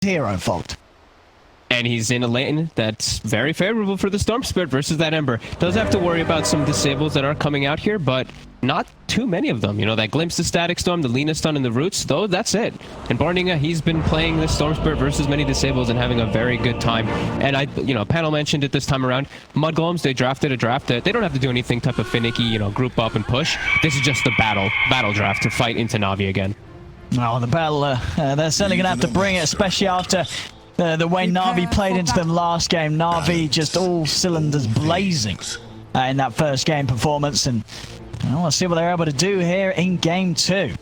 hero fault. And he's in a lane that's very favorable for the Storm Spirit versus that Ember. Does have to worry about some disables that are coming out here, but not too many of them. You know, that Glimpse the Static Storm, the Lena Stun, and the Roots, though, that's it. And Barninga, he's been playing this Storm Spirit versus many disables and having a very good time. And panel mentioned it this time around. Mudgolems, they drafted a draft that they don't have to do anything type of finicky, group up and push. This is just a battle draft to fight into NAVI again. Oh, the battle, they're certainly going to have to bring it, especially after the way NAVI played into them last game. NAVI just all cylinders blazing in that first game performance. And we'll see what they're able to do here in game 2.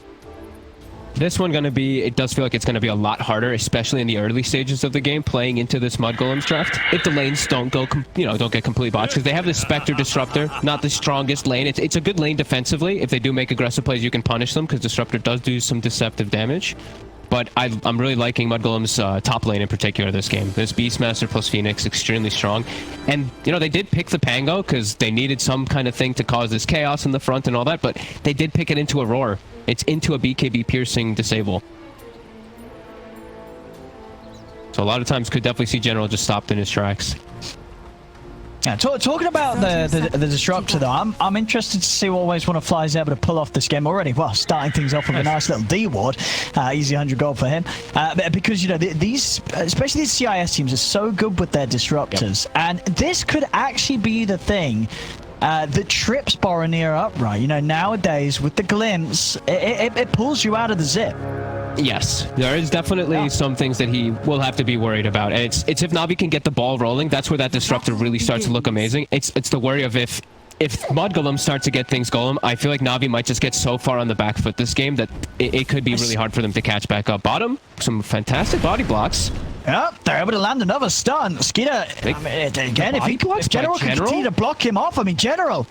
This one it does feel like it's going to be a lot harder, especially in the early stages of the game, playing into this Mudgolems draft. If the lanes don't go, don't get completely botched, because they have the Spectre Disruptor, not the strongest lane. It's a good lane defensively. If they do make aggressive plays, you can punish them, because Disruptor does do some deceptive damage. But I'm really liking Mudgolems' top lane in particular this game. This Beastmaster plus Phoenix, extremely strong. And, they did pick the Pango because they needed some kind of thing to cause this chaos in the front and all that, but they did pick it into a Roar. It's into a BKB piercing disable. So a lot of times could definitely see General just stopped in his tracks. Yeah, talking about the Disruptor, though, I'm interested to see what Always Wanna Fly is able to pull off this game already. Well, starting things off with a nice little D ward, easy 100 gold for him. Because these, especially these CIS teams, are so good with their disruptors, and this could actually be the thing that trips Boromir up, right? Nowadays with the Glimpse, it pulls you out of the zip. Yes, there is definitely some things that he will have to be worried about. And it's if NAVI can get the ball rolling, that's where that Disruptor really starts to look amazing. It's the worry of if Mudgolem starts to get things going, I feel like NAVI might just get so far on the back foot this game that it could be really hard for them to catch back up. Bottom, some fantastic body blocks. Yep, they're able to land another stun. Skeeter, again, if General can continue to block him off, General,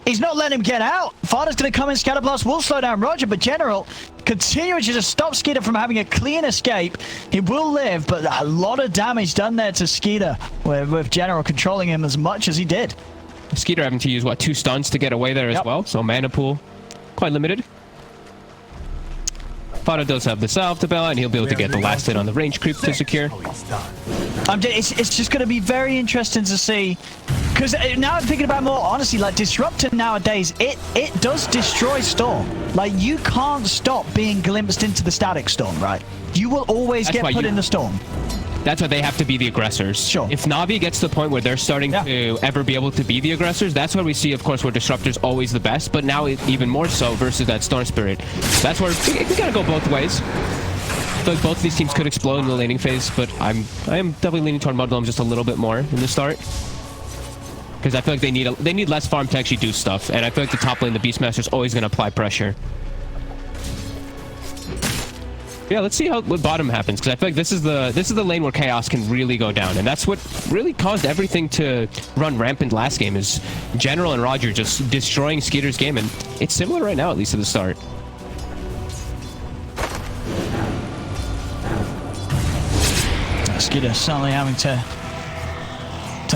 he's not letting him get out. Father's going to come in, Scatterblast will slow down Roger, but General continuing to just stop Skeeter from having a clean escape. He will live, but a lot of damage done there to Skeeter with General controlling him as much as he did. Skeeter having to use, 2 stuns to get away there as well, so mana pool quite limited. Fado does have the salve to bail out, and he'll be able to get the last hit on the range creep to secure. It's just going to be very interesting to see, because now I'm thinking about more honestly, like Disruptor nowadays, it does destroy Storm. Like, you can't stop being glimpsed into the Static Storm, right? You will always get put in the Storm. That's why they have to be the aggressors. Sure. If NAVI gets to the point where they're starting to ever be able to be the aggressors, that's where we see, of course, where Disruptor's always the best, but now even more so versus that Storm Spirit. That's where we gotta go both ways. I feel like both of these teams could explode in the laning phase, but I am definitely leaning toward Mudgolem just a little bit more in the start. Because I feel like they need less farm to actually do stuff, and I feel like the top lane, the Beastmaster's always going to apply pressure. Yeah, let's see what bottom happens, because I feel like this is the lane where chaos can really go down, and that's what really caused everything to run rampant last game, is General and Roger just destroying Skeeter's game, and it's similar right now, at least at the start. Skeeter suddenly having to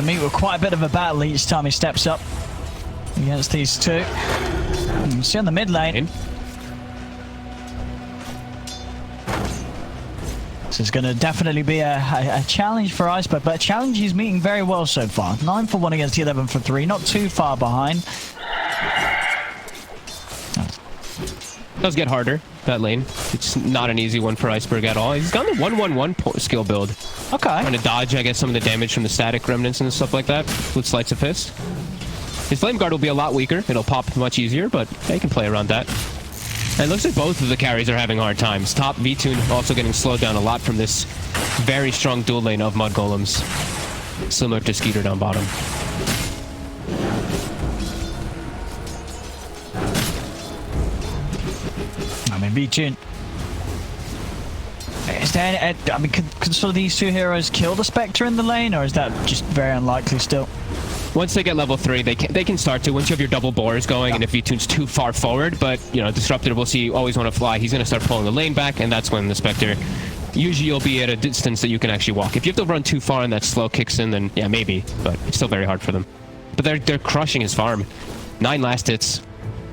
meet with quite a bit of a battle each time he steps up against these two. You can see on the mid lane. This is going to definitely be a challenge for Iceberg, but a challenge he's meeting very well so far. 9 for 1 against the 11 for 3, not too far behind. Does get harder, that lane. It's not an easy one for Iceberg at all. He's got the 1-1-1 skill build. Okay. Trying to dodge, I guess, some of the damage from the static remnants and stuff like that with Sleights of Fist. His Flame Guard will be a lot weaker. It'll pop much easier, but he can play around that. And it looks like both of the carries are having hard times. Top V-Tune also getting slowed down a lot from this very strong dual lane of Mudgolems. Similar to Skeeter down bottom. V-Tune. Is there, can sort of these two heroes kill the Spectre in the lane, or is that just very unlikely still? Once they get level 3, they can start to. Once you have your double bores going, and if V-Tune's too far forward, but Disruptor will see Always Want to Fly, he's going to start pulling the lane back, and that's when the Spectre, usually you'll be at a distance that you can actually walk. If you have to run too far and that slow kicks in, then yeah, maybe, but it's still very hard for them. But they're crushing his farm. 9 last hits.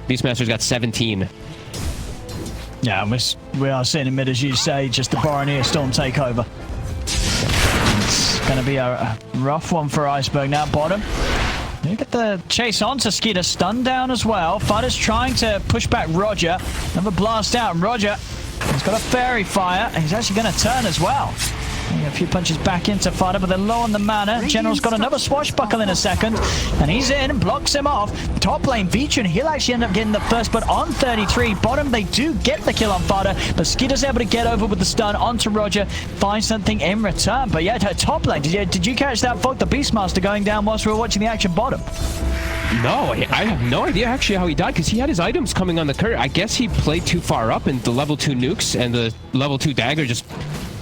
Beastmaster's got 17. Yeah, we are seeing in mid, as you say, just the Boromir Storm takeover. Going to be a rough one for Iceberg now, bottom. Look at the chase on to Skeeter, stunned down as well. Fighter's trying to push back Roger. Another blast out, and Roger, he's got a fairy fire, and he's actually going to turn as well. A few punches back into Fighter, but they're low on the mana. General's got another swashbuckle in a second, and he's in and blocks him off. Top lane, Vichu, and he'll actually end up getting the first blood on 33. Bottom, they do get the kill on Fighter, but Skeeter's able to get over with the stun onto Roger, find something in return. But yeah, top lane, did you catch that? Fuck the Beastmaster going down whilst we were watching the action bottom. No, I have no idea actually how he died, because he had his items coming on the courier. I guess he played too far up, and the level 2 nukes and the level 2 dagger just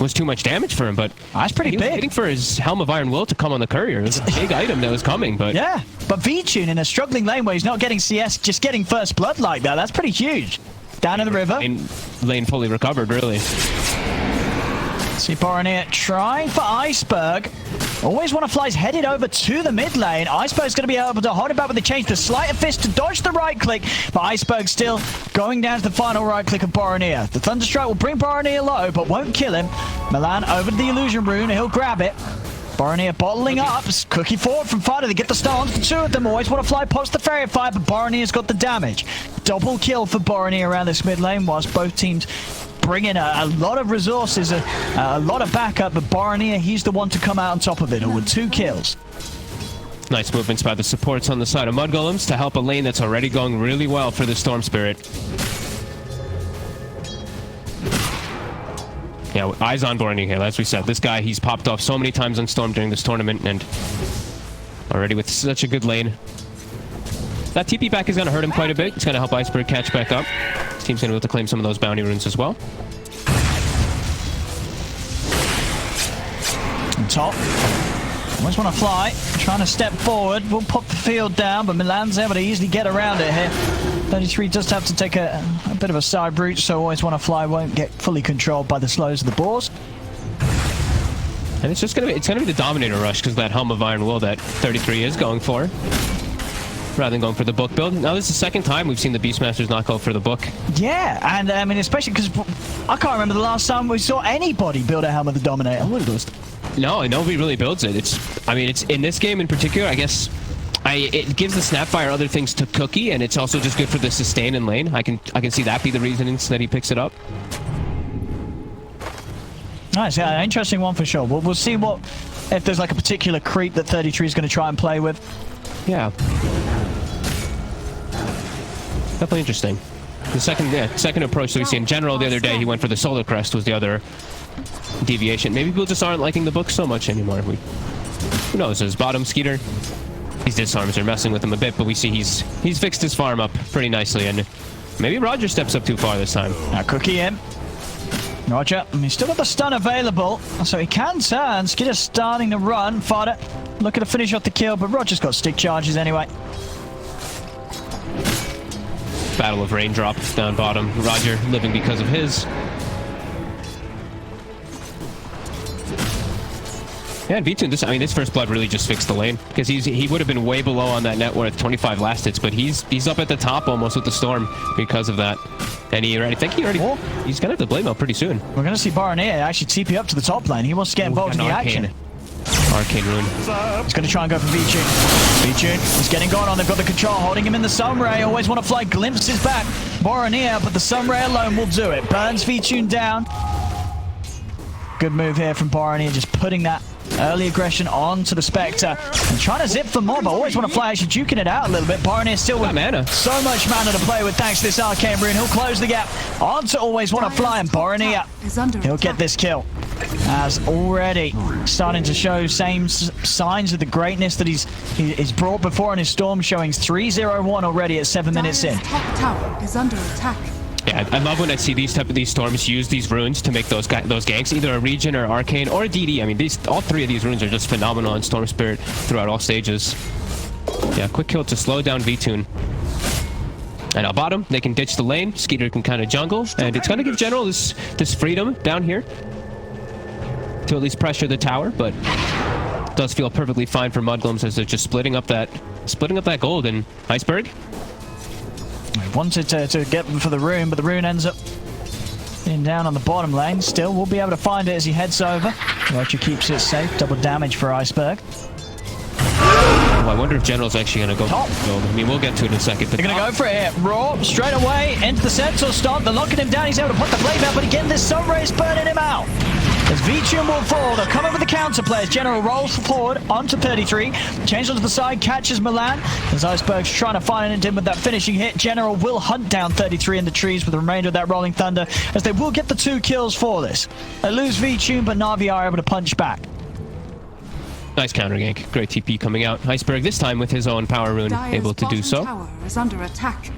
was too much damage for him. But that's pretty big. He was waiting for his Helm of Iron Will to come on the courier. It was a big item that was coming, but yeah. But Vichu in a struggling lane where he's not getting CS, just getting first blood like that, that's pretty huge. Down in the river. Lane fully recovered, really. See Boronier trying for Iceberg. Always want to flies headed over to the mid lane. Iceberg's going to be able to hold it back with the change to Sleight of Fist to dodge the right click, but Iceberg still going down to the final right click of Boronier. The Thunderstrike will bring Boronier low, but won't kill him. Milan over to the Illusion Rune. He'll grab it. Boronier bottling up. Cookie forward from Fighter to get the stun. The two of them always want to fly post the Fairy Fire, but Boronier's got the damage. Double kill for Boronier around this mid lane, whilst both teams bring in a lot of resources, a lot of backup, but Boronier, he's the one to come out on top of it, with 2 kills. Nice movements by the supports on the side of Mudgolems to help a lane that's already going really well for the Storm Spirit. Yeah, eyes on Boronier here, as we said. This guy, he's popped off so many times on Storm during this tournament, and already with such a good lane. That TP back is going to hurt him quite a bit. It's going to help Iceberg catch back up. This team's going to be able to claim some of those bounty runes as well. On top. Always want to fly. Trying to step forward. We'll pop the field down, but Milan's able to easily get around it here. 33 does have to take a bit of a side route, so always want to fly won't get fully controlled by the slows of the boars. And it's just going to be the Dominator rush, because that Helm of Iron Will that 33 is going for, rather than going for the book build. Now this is the second time we've seen the Beastmasters not go for the book. Yeah, and I mean, especially because I can't remember the last time we saw anybody build a Helm of the Dominator. No, nobody really builds it. It's in this game in particular, I guess. It gives the Snapfire other things to Cookie, and it's also just good for the sustain in lane. I can see that be the reasoning that he picks it up. Nice, yeah, interesting one for sure. We'll see if there's like a particular creep that 33 is going to try and play with. Yeah. Definitely interesting. The second approach that we see in general the other day, he went for the Solar Crest was the other deviation. Maybe people just aren't liking the book so much anymore. Who knows? His bottom Skeeter, these disarms are messing with him a bit, but we see he's fixed his farm up pretty nicely, and maybe Roger steps up too far this time. Now Cookie in. Roger, he's still got the stun available, so he can turn. Skeeter's starting to run. Fighter looking to finish off the kill, but Roger's got stick charges anyway. Battle of Raindrop down bottom. Roger living because of his. Yeah, and V2, this first blood really just fixed the lane, because he would have been way below on that net worth 25 last hits, but he's up at the top almost with the Storm because of that. And he's gonna have to blame out pretty soon. We're gonna see Boronier actually TP up to the top lane. He wants to get involved in the action. Arcane rune. He's going to try and go for Vichu. Vichu is getting gone on. They've got the control, holding him in the Sunray. Always want to fly glimpses back. Boronier, but the Sunray alone will do it. Burns Vichu down. Good move here from Boronier, just putting that early aggression onto the Spectre and trying to zip for more, but always want to fly, actually duking it out a little bit. Boronier still with mana. So much mana to play with thanks to this Arcane Rune. He'll close the gap onto always want to fly, and Boronier, he'll get this kill. As already starting to show same signs of the greatness that he's brought before in his Storm, showing 3-0-1 already at 7 minutes in. Top tower is under attack. Yeah, I love when I see these storms use these runes to make those ganks, either a regen or arcane or a DD. I mean, all three of these runes are just phenomenal in Storm Spirit throughout all stages. Yeah, quick kill to slow down V-Tune. And at bottom, they can ditch the lane. Skeeter can kind of jungle, and it's going to give General this freedom down here to at least pressure the tower, but it does feel perfectly fine for Mudgolems as they're just splitting up that gold. And Iceberg, he wanted to get them for the rune, but the rune ends up being down on the bottom lane. Still, we'll be able to find it as he heads over. Roger keeps it safe. Double damage for Iceberg. Oh, I wonder if General's actually going to go. Top. I mean, we'll get to it in a second. But They're going to go for it. Raw, straight away, into the Sentinel stomp. They're locking him down. He's able to put the blade out, but again, this sun ray is burning him out. As V-Tune will fall, they'll come over the counter players. General rolls forward onto 33. Changes onto the side, catches Milan. As Iceberg's trying to find him with that finishing hit, General will hunt down 33 in the trees with the remainder of that Rolling Thunder, as they will get the 2 kills for this. They lose V-Tune, but Navi are able to punch back. Nice counter gank. Great TP coming out. Iceberg this time with his own power rune, able to do so. Tower is under attack.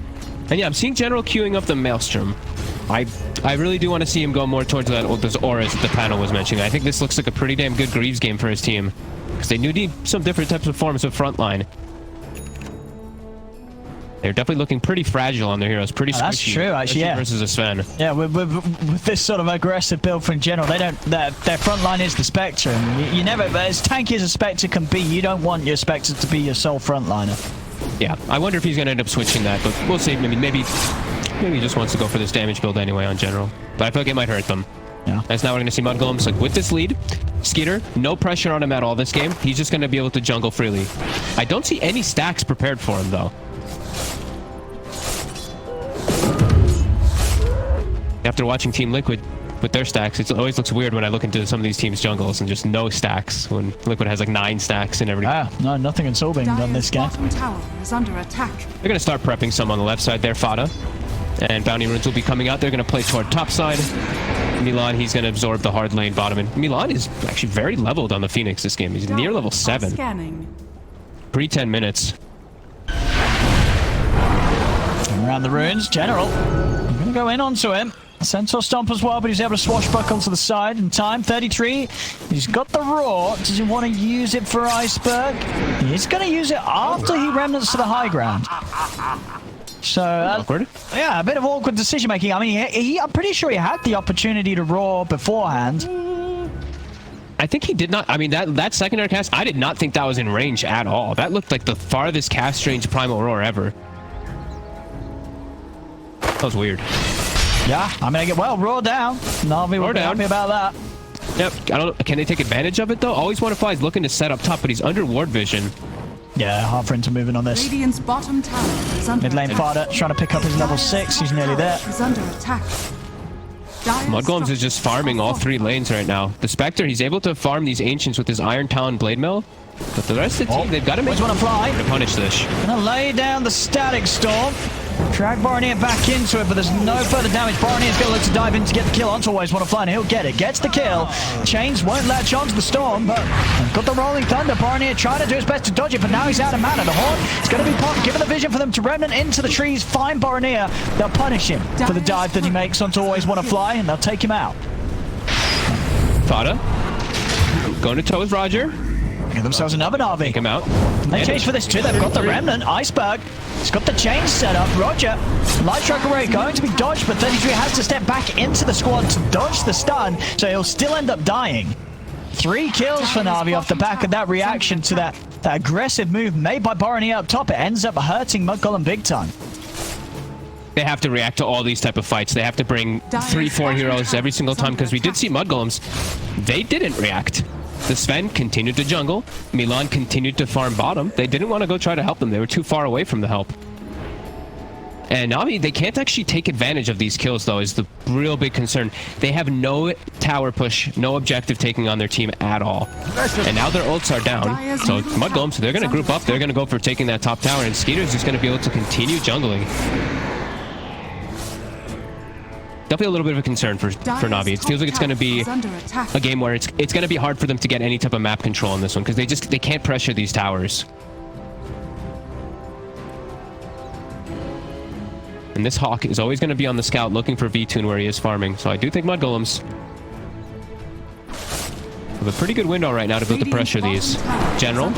And yeah, I'm seeing General queuing up the Maelstrom. I really do want to see him go more towards those auras that the panel was mentioning. I think this looks like a pretty damn good Greaves game for his team, because they do need some different types of forms of frontline. They're definitely looking pretty fragile on their heroes. Pretty squishy. That's true, actually, yeah. Versus a Sven. Yeah, with this sort of aggressive build from General, they don't. Their front line is the Spectre. And you never, as tanky as a Spectre can be, you don't want your Spectre to be your sole frontliner. Yeah, I wonder if he's going to end up switching that, but we'll see. Maybe he just wants to go for this damage build anyway on General. But I feel like it might hurt them. Yeah. As now we're going to see mudgolems like with this lead. Skeeter, no pressure on him at all this game. He's just going to be able to jungle freely. I don't see any stacks prepared for him though. After watching Team Liquid with their stacks, it always looks weird when I look into some of these teams' jungles and just no stacks, when Liquid has like 9 stacks and everything. No, nothing at all being done this game. Bottom tower is under attack. They're going to start prepping some on the left side there, Fada. And Bounty Runes will be coming out. They're going to play toward top side. Milan, he's going to absorb the hard lane bottom. And Milan is actually very leveled on the Phoenix this game. He's near level 7. Scanning. Pre-10 minutes. Around the runes, General. I'm going to go in onto him. Centaur Stomp as well, but he's able to swashbuckle to the side in time. 33. He's got the Raw. Does he want to use it for Iceberg? He's going to use it after he remnants to the high ground. So, awkward. Yeah, a bit of awkward decision making. I mean, I'm pretty sure he had the opportunity to Raw beforehand. I think he did not. I mean, that secondary cast, I did not think that was in range at all. That looked like the farthest cast range Primal Roar ever. That was weird. Yeah, I mean, Raw down. Navi will be happy about that. Yep. I don't. Can they take advantage of it though? Always Want to Fly is looking to set up top, but he's under ward vision. Yeah, hard for him to move in on this. Radiant's bottom tower is under Mid lane attack. Fada trying to pick up his level 6. He's nearly there. Is under attack. Mudgolems is just farming all 3 lanes right now. The Spectre, he's able to farm these Ancients with his Iron Talon Blade Mill. But the rest of the team, they've got to make Want to fly. to punish this. Gonna lay down the Static Storm. Drag Boromir back into it, but there's no further damage. Boromir's gonna look to dive in to get the kill onto Always Want to Fly, and he'll get it. Gets the kill. Chains won't latch onto the Storm, but got the Rolling Thunder. Boromir trying to do his best to dodge it, but now he's out of mana. The Horn is gonna be popped, given the vision for them to remnant into the trees. Find Boromir. They'll punish him for the dive that he makes onto Always Want to Fly, and they'll take him out. Fada going to toe with Roger. Get themselves another Navi. Take him out. They chase for this too. They've got the Remnant. Iceberg. He's got the chain set up. Roger. Light Strike Array going to be dodged, but 33 has to step back into the squad to dodge the stun, so he'll still end up dying. 3 kills for Navi off the back of that reaction to that aggressive move made by Boromir up top. It ends up hurting Mudgolem big time. They have to react to all these type of fights. They have to bring 3-4 heroes every single time, because we did see Mudgolems. They didn't react. The Sven continued to jungle. Milan continued to farm bottom. They didn't want to go try to help them. They were too far away from the help. And Navi, they can't actually take advantage of these kills, though, is the real big concern. They have no tower push, no objective taking on their team at all. And now their ults are down. So Mudgolems, they're going to group up. They're going to go for taking that top tower. And Skeeter's just going to be able to continue jungling. Definitely a little bit of a concern for Navi. It feels like it's going to be a game where it's going to be hard for them to get any type of map control in this one, because they can't pressure these towers. And this Hawk is always going to be on the scout looking for V-Tune where he is farming. So I do think Mudgolems have a pretty good window right now to be able to pressure these. General.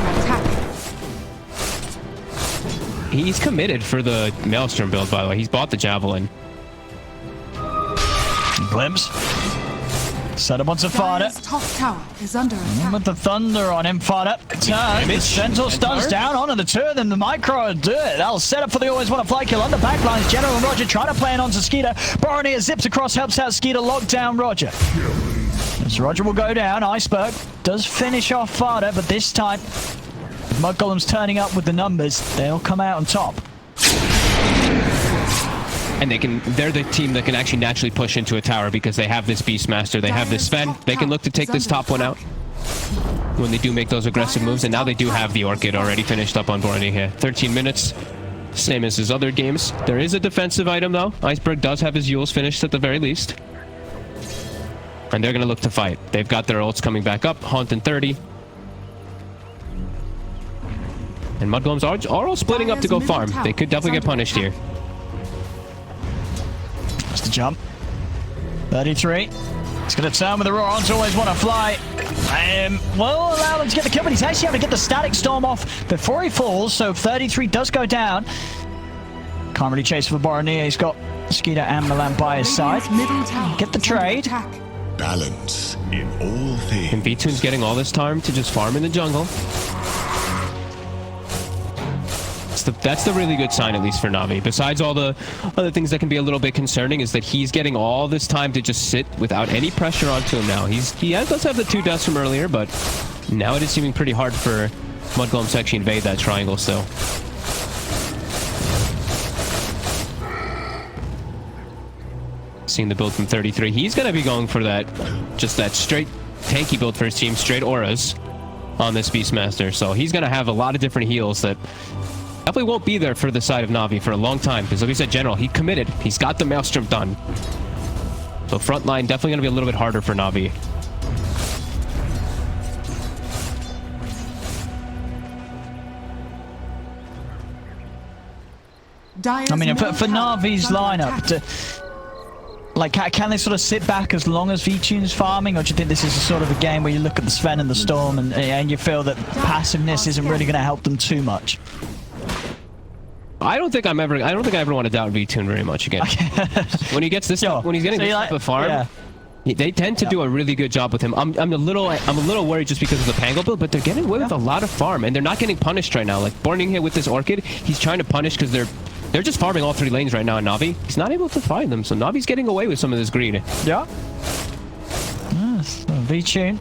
He's committed for the Maelstrom build, by the way. He's bought the Javelin. Glimpse. Set up onto Fada. Top tower is under attack. With the Thunder on him, Fada. Turn. Centaur stuns down onto the 2 of them. The Micro will do it. That'll set up for the Always Want to Fly kill on the backlines. General and Roger trying to play it onto Skeeter. Boromir zips across, helps out Skeeter, lock down Roger. As Roger will go down, Iceberg does finish off Fada, but this time, mudgolems turning up with the numbers, they'll come out on top. And they're the team that can actually naturally push into a tower because they have this Beastmaster, they have this Sven. They can look to take this top one out when they do make those aggressive moves, and now they do have the Orchid already finished up on Borneo here. 13 minutes, same as his other games. There is a defensive item though. Iceberg does have his Yules finished at the very least. And they're going to look to fight. They've got their ults coming back up, Haunt in 30. And mudgolems are all splitting up to go farm. They could definitely get punished here. That's the jump. 33. It's going to turn with the Rorons. Always want to fly. Well, allow him to get the kill, but he's actually able to get the static storm off before he falls. So 33 does go down. Can't really chase for Borneo. He's got Mosquito and Milan by his side. Get the trade. Balance in all things. And V-Tune's getting all this time to just farm in the jungle. That's the really good sign, at least for Navi. Besides all the other things that can be a little bit concerning, is that he's getting all this time to just sit without any pressure onto him now. Does have the 2 deaths from earlier, but now it is seeming pretty hard for mudgolems to actually invade that triangle still. Seeing the build from 33. He's going to be going for that straight tanky build for his team, straight auras on this Beastmaster. So he's going to have a lot of different heals that definitely won't be there for the side of Navi for a long time. Because like we said, General, he committed. He's got the Maelstrom done. So front line definitely going to be a little bit harder for Navi. I mean, for Navi's lineup, can they sort of sit back as long as V-Tune's farming, or do you think this is a sort of a game where you look at the Sven and the Storm and you feel that passiveness isn't really going to help them too much? I don't think I ever want to doubt V-Tune very much again. When he gets this, when he's getting this type of farm, they tend to do a really good job with him. I'm a little worried just because of the Pango build, but they're getting away with a lot of farm, and they're not getting punished right now. Like Borneo here with this Orchid, he's trying to punish because they're just farming all 3 lanes right now in Navi. He's not able to find them, so Navi's getting away with some of this greed. Yeah. Yes, V-Tune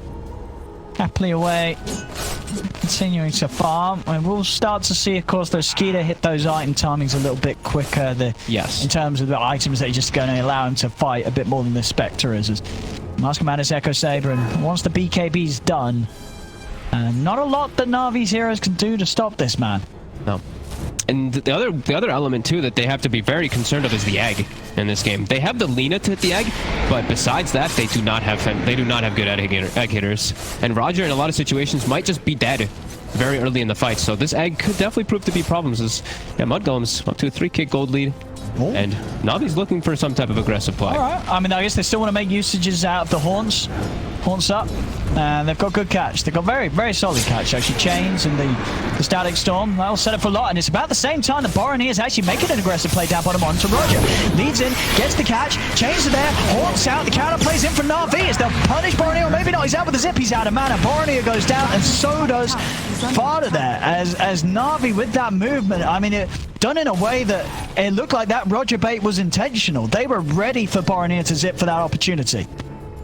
happily away, continuing to farm. And we'll start to see, of course, those Skeeter hit those item timings a little bit quicker. Yes. In terms of the items that are just going to allow him to fight a bit more than the Spectre is. Mask Commander is Echo Saber, and once the BKB's done, not a lot that Navi's heroes can do to stop this man. No. And the other element too that they have to be very concerned of is the egg in this game. They have the Lina to hit the egg, but besides that, they do not have good egg hitters. And Roger in a lot of situations might just be dead very early in the fight. So this egg could definitely prove to be problems. As mudgolems up to a 3-kick gold lead. Oh. And Navi's looking for some type of aggressive play. All right. I mean, I guess they still want to make usages out of the haunts. Haunts up. And they've got good catch. They've got very, very solid catch, actually. Chains and the Static Storm. That'll set up for a lot. And it's about the same time that Borneo is actually making an aggressive play down bottom onto Roger. Leads in, gets the catch. Chains are there. Haunts out. The counter plays in for Navi. As they'll punish Borneo. Maybe not. He's out with the zip. He's out of mana. Borneo goes down, and so does Fada there. As Navi with that movement, I mean, it done in a way that it looked like that Roger bait was intentional. They were ready for Borneo to zip for that opportunity.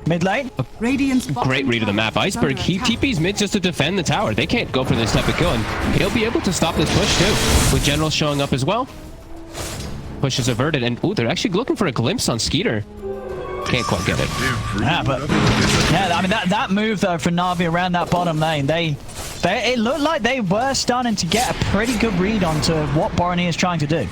Mid lane. Great read of the map. Iceberg, he TP's mid just to defend the tower. They can't go for this type of kill, and he'll be able to stop this push too. With General showing up as well. Push is averted, and ooh, they're actually looking for a glimpse on Skeeter. Can't quite get it. Yeah, but I mean that move though for Navi around that bottom lane, it looked like they were starting to get a pretty good read onto what Borneo is trying to do.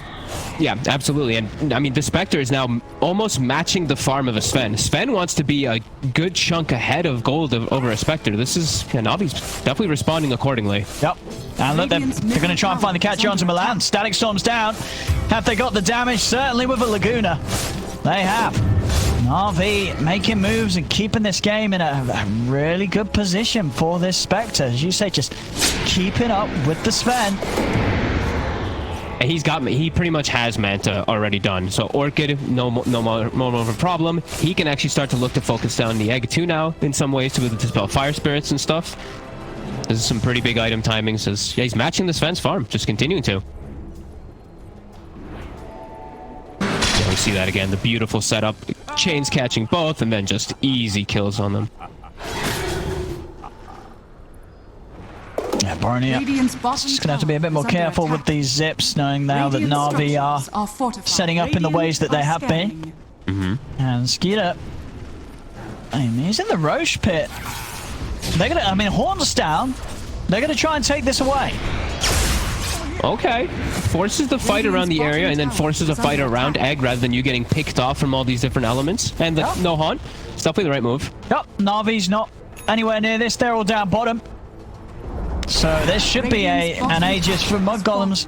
Yeah, absolutely. And I mean, the Spectre is now almost matching the farm of a Sven. Sven wants to be a good chunk ahead of gold over a Spectre. This is, Navi's definitely responding accordingly. Yep. And look, they're going to try and find the catch onto Milan. Static Storm's down. Have they got the damage? Certainly with a Laguna. They have. Navi making moves and keeping this game in a really good position for this Spectre. As you say, just keeping up with the Sven. He pretty much has Manta already done. So Orchid, no more of a problem. He can actually start to look to focus down the egg too now in some ways to dispel fire spirits and stuff. This is some pretty big item timings. Yeah, he's matching the Sven's farm, just continuing to. Yeah, we see that again. The beautiful setup. Chains catching both and then just easy kills on them. Yeah, Barney. Radiant's bottom Just gonna have to be a bit tower more is under careful with attack. these zips, knowing now that Radiant Navi are structures fortified. setting up in the ways that they Radiant have are been. scanning. And Skeeter, I mean, he's in the Roche pit. They're gonna, I mean, Horn's down. They're gonna try and take this away. Okay. Forces the fight around the area and then forces a fight around Egg rather than you getting picked off from all these different elements. And the no Haunt. It's definitely the right move. Yep, Navi's not anywhere near this. They're all down bottom. So this should be an Aegis for Mudgolems.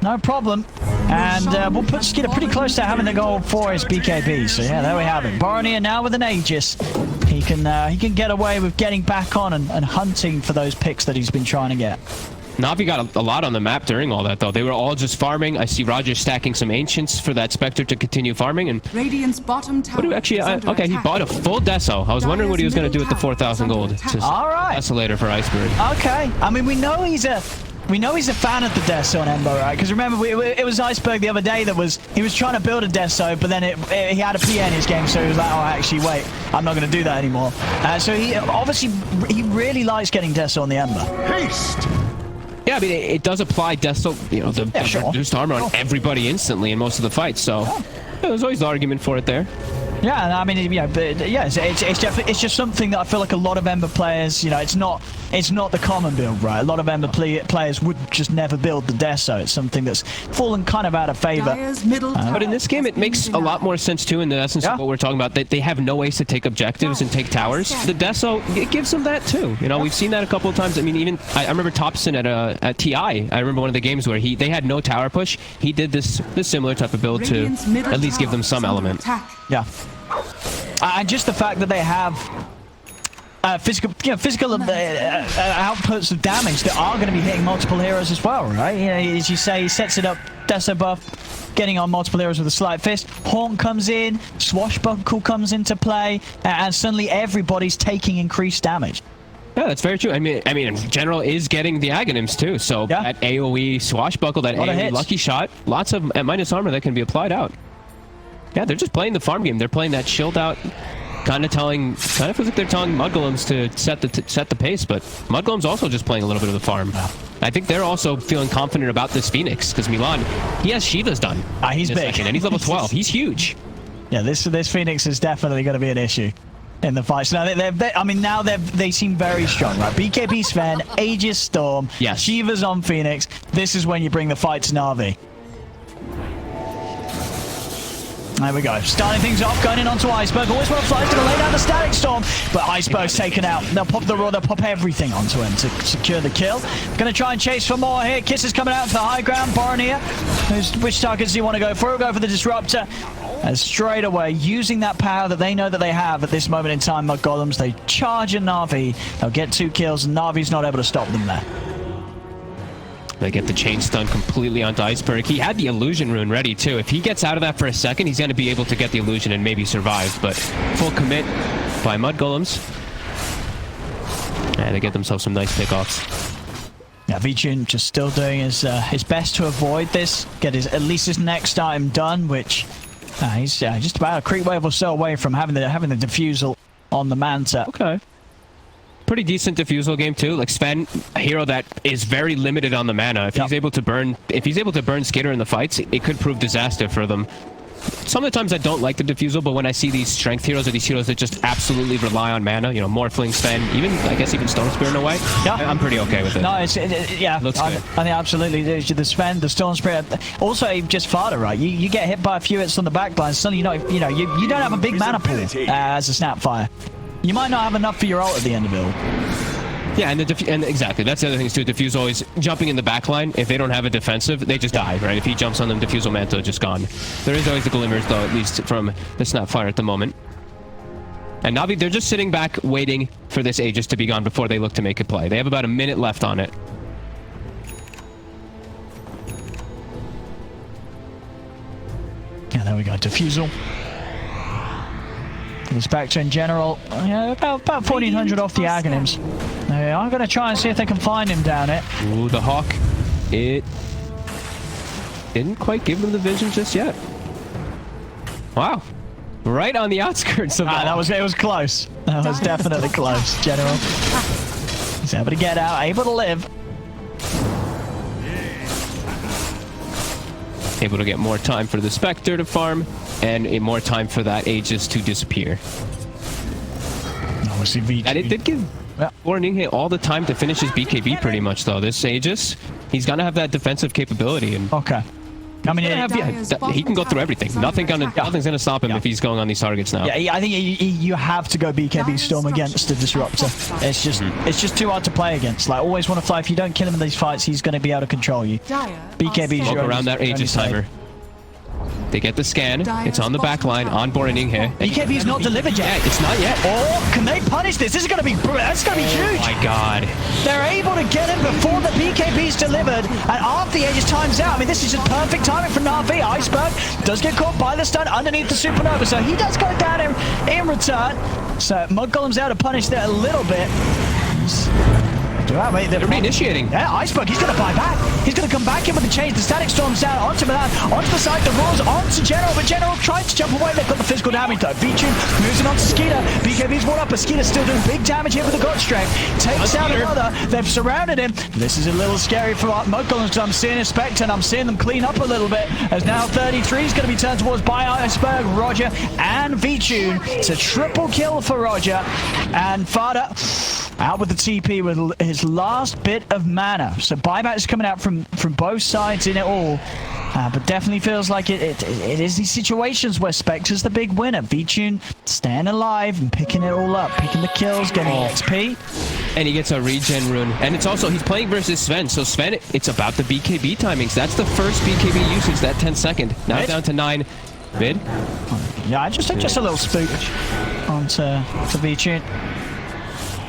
No problem. And we'll put Skeeter pretty close to having the goal for his BKB. So yeah, there we have it. Barney now with an Aegis. He can get away with getting back on and hunting for those picks that he's been trying to get. Navi got a lot on the map during all that, though. They were all just farming. I see Roger stacking some Ancients for that Spectre to continue farming. And Radiant's bottom tower. what do we actually? Okay, he bought a full Deso. I was wondering what he was going to do with the 4,000 gold. All right. Desolator for Iceberg. Okay. I mean, we know he's a fan of the Deso on Embo, right? Because remember, it was Iceberg the other day he was trying to build a Deso, but then he had a PA in his game, so he was like, oh, actually, wait, I'm not going to do that anymore. So he really likes getting Deso on the Ember. Haste! Yeah, I mean, it does apply Deso, the reduced armor on everybody instantly in most of the fights. So there's always the argument for it there. Yeah, and I mean, it's just something that I feel like a lot of Ember players, it's not the common build, right? A lot of Ember players would just never build the Deso. It's something that's fallen kind of out of favor. But in this game, it makes a lot more sense too. In the essence of what we're talking about, that they have no ways to take objectives and take towers. The Deso, it gives them that too. We've seen that a couple of times. I mean, even I remember Thompson at TI. I remember one of the games where they had no tower push. He did this similar type of build to at least give them some element. Yeah. And just the fact that they have physical outputs of damage that are going to be hitting multiple heroes as well, right? As you say, he sets it up, Deso buff, getting on multiple heroes with a slight fist. Haunt comes in, Swashbuckle comes into play, and suddenly everybody's taking increased damage. Yeah, that's very true. I mean, in general, is getting the Aghanims too. So that AoE Swashbuckle, that AoE Lucky Shot, lots of minus armor that can be applied out. Yeah, they're just playing the farm game. They're playing that chilled out, kind of feels like they're telling Mudgolems to set the pace, but Mudgolems also just playing a little bit of the farm. I think they're also feeling confident about this Phoenix, because Milan, he has Shiva's done. He's big. And he's level 12. He's huge. Yeah, this Phoenix is definitely going to be an issue in the fight. So now they seem very strong, right? BKB Sven, Aegis Storm, Shiva's on Phoenix. This is when you bring the fight to Navi. There we go. Starting things off, going in onto Iceberg. Always well flies, going to lay down the Static Storm, but Iceberg's taken out. They'll pop the Raw, they'll pop everything onto him to secure the kill. Going to try and chase for more here. Kiss is coming out for the high ground. Borneo, which targets do you want to go for? We'll go for the Disruptor. And straight away, using that power that they know that they have at this moment in time, Mudgolems, they charge a Navi. They'll get 2 kills, and Navi's not able to stop them there. They get the chain stun completely onto Iceberg. He had the illusion rune ready too. If he gets out of that for a second, he's going to be able to get the illusion and maybe survive. But full commit by Mudgolems. And they get themselves some nice pickoffs. Yeah, Vichun just still doing his best to avoid this. Get at least his next item done, which he's just about a creep wave or so away from having the defusal on the Manta. Okay. Pretty decent defusal game too. Like Sven, a hero that is very limited on the mana. If he's able to burn Skitter in the fights, it could prove disaster for them. Some of the times I don't like the defusal, but when I see these strength heroes or these heroes that just absolutely rely on mana, Morphling, Sven, I guess even Stone Spear in a way, I'm pretty okay with it. No, looks good. I think absolutely. The Sven, the Stone Spear, also just Fada, right? You get hit by a few hits on the backline, suddenly you don't have a big mana pool as a Snapfire. You might not have enough for your ult at the end of it. Yeah, and exactly. That's the other thing too. Diffuse always jumping in the back line. If they don't have a defensive, they just die, right? If he jumps on them, Diffusal Mantle just gone. There is always the glimmers, though, at least from the Snapfire at the moment. And Navi, they're just sitting back waiting for this Aegis to be gone before they look to make a play. They have about a minute left on it. Yeah, there we go. Diffusal. The Spectre in general, about 1,400 off the Aghanims. I'm going to try and see if they can find him down it. Ooh, the Hawk. It didn't quite give them the vision just yet. Wow. Right on the outskirts of the Hawk. It was close. That was definitely close, General. He's able to get out, able to live. able to get more time for the Spectre to farm, and more time for that Aegis to disappear. Obviously, VG. And it did give Borininghe all the time to finish his BKB pretty much, though. This Aegis, he's gonna have that defensive capability. And okay. I mean, he can go through everything. Nothing's gonna stop him if he's going on these targets now. Yeah, I think you have to go BKB Storm against the Disruptor. It's just too hard to play against. Like, always want to fly. If you don't kill him in these fights, he's going to be able to control you. BKB Walk around that Aegis timer. They get the scan. It's on the back line on Borininghe. BKB's not delivered yet. Yeah, it's not yet. Oh, can they punish this? This is going to be huge. Oh my god. They're able to get him before the BKB's delivered, and after the Aegis times out. I mean, this is just perfect timing for NAVI. Iceberg does get caught by the stun underneath the Supernova, so he does go down in return. So mudgolems out to punish that a little bit. They're reinitiating. Yeah, Iceberg, he's going to buy back. He's going to come back in with the change. The static storms down onto Milan, onto the side, the Roars onto General, but General tries to jump away. They've got the physical damage though. V-Tune moves it onto Skeeter. BKB's brought up, but Skeeter's still doing big damage here with the God Strength. Takes out another. They've surrounded him. This is a little scary for mudgolems. I'm seeing a Spectre, and I'm seeing them clean up a little bit, as now 33 is going to be turned towards by Iceberg, Roger, and V-Tune. It's a triple kill for Roger, and Fada out with the TP with his last bit of mana. So buyback is coming out from both sides in it all. But definitely feels like it is these situations where Spectre's the big winner. V-Tune staying alive and picking it all up, picking the kills, getting XP. And he gets a regen rune. And it's also, he's playing versus Sven. So Sven, it's about the BKB timings. That's the first BKB usage, that 10 second. Now down to 9. Mid? Yeah, just a little spook onto V-Tune.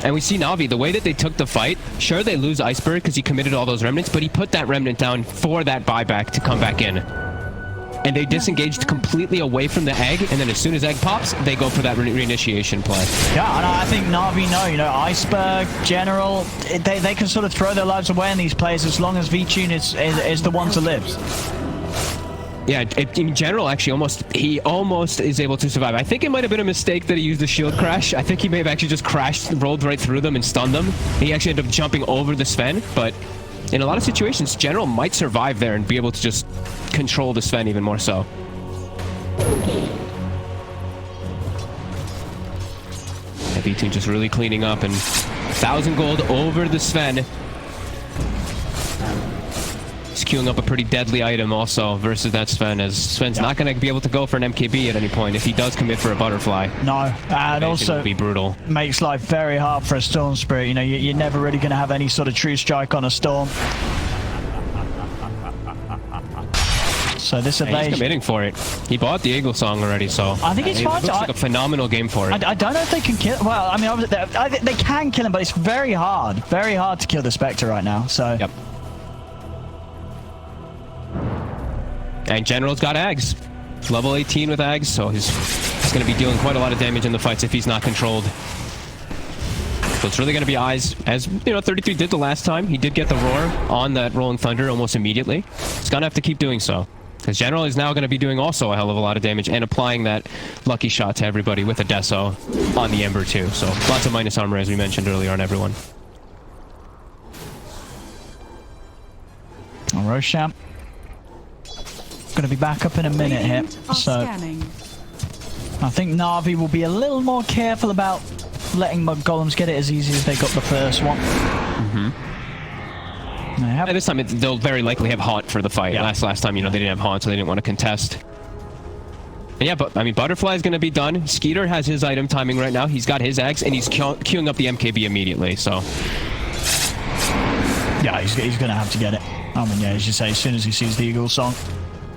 And we see Navi, the way that they took the fight, sure they lose Iceberg because he committed all those remnants, but he put that remnant down for that buyback to come back in. And they disengaged completely away from the egg, and then as soon as egg pops, they go for that reinitiation play. Yeah, and I think Navi know, Iceberg, General, they can sort of throw their lives away in these plays as long as V-Tune is the one to live. Yeah, in general, actually, he almost is able to survive. I think it might have been a mistake that he used the shield crash. I think he may have actually just crashed, rolled right through them, and stunned them. He actually ended up jumping over the Sven, but in a lot of situations, General might survive there and be able to just control the Sven even more so. V2 just really cleaning up, and 1,000 gold over the Sven. He's queuing up a pretty deadly item also versus that Sven, as Sven's not going to be able to go for an MKB at any point if he does commit for a butterfly. No, and also be brutal. Makes life very hard for a Storm Spirit. You're never really going to have any sort of true strike on a Storm. So this evasion... He's committing for it. He bought the Eagle Song already, so... I think it's fine. It looks like a phenomenal game for it. I don't know if they can kill... Well, I mean, they can kill him, but it's very hard. Very hard to kill the Spectre right now, so... Yep. And General's got Ags. Level 18 with Ags, so he's going to be dealing quite a lot of damage in the fights if he's not controlled. So it's really going to be eyes, as 33 did the last time. He did get the roar on that Rolling Thunder almost immediately. He's going to have to keep doing so, because General is now going to be doing also a hell of a lot of damage and applying that lucky shot to everybody with a Deso on the Ember too. So lots of minus armor, as we mentioned earlier, on everyone. Roshamp going to be back up in a minute here, so I think Navi will be a little more careful about letting mudgolems get it as easy as they got the first one. And this time they'll very likely have Haunt for the fight. Yeah. Last time, they didn't have Haunt, so they didn't want to contest. And yeah, but I mean, Butterfly is going to be done. Skeeter has his item timing right now. He's got his Axe, and he's queuing up the MKB immediately, so... Yeah, he's going to have to get it. I mean, yeah, as you say, as soon as he sees the Eagle Song.